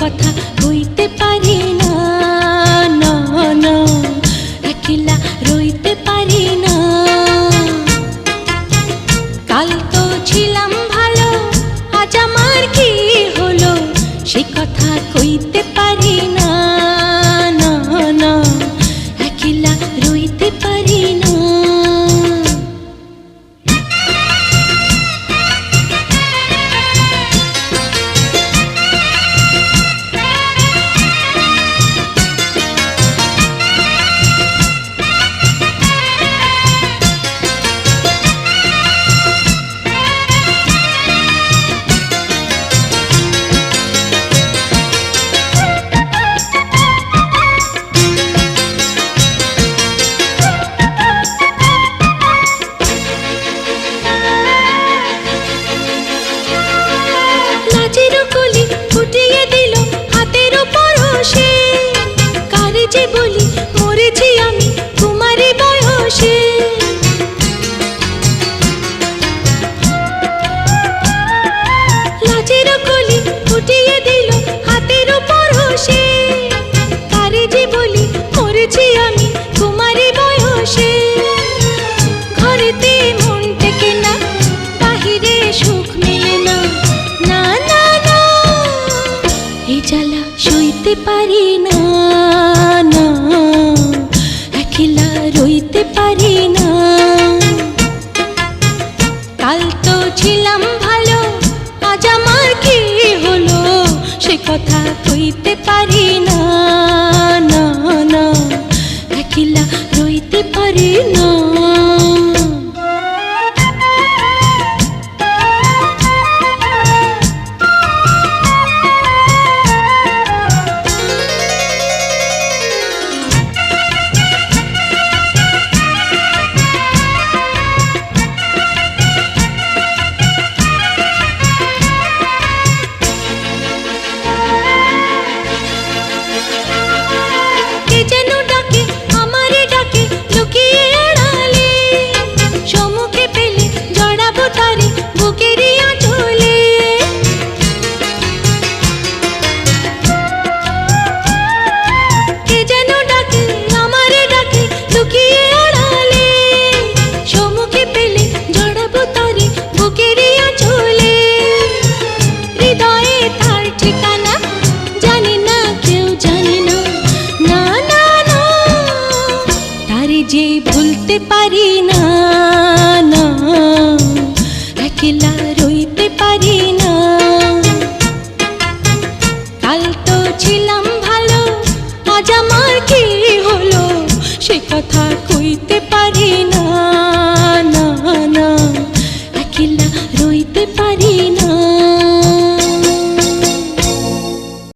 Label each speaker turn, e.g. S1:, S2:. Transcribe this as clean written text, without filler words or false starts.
S1: কথা কইতে পারি না, না না একলা রইতে পারি না। কাল তো ছিলাম ভালো, আজ আমার কি হলো, সে কথা কইতে পারি না, না না একলা রইতে পারি না। ফুটিয়ে দিল হাতের পরশে, কারে যে বলি মরেছি আমি তোমারই বয়সে। লাজের কলি ফুটিয়ে দিল হাতের পরশে, কারে যে বলি মরেছি আমি তোমারই বয়সে। ঘরেতে মন টেকে না, বাহিরে সুখ মেলে না, না না না এই জ্বালা সইতে পারি না, না একলা রইতে পারি না। কাল তো ছিলাম ভালো, আজ আমার কি হলো, সে কথা কইতে পারি না, না না একলা রইতে পারি না। যে ভুলতে পারি না, না একলা রইতে পারি না। কাল তো ছিলাম ভালো, আজ আমার কি হলো, সে কথা কইতে পারি না।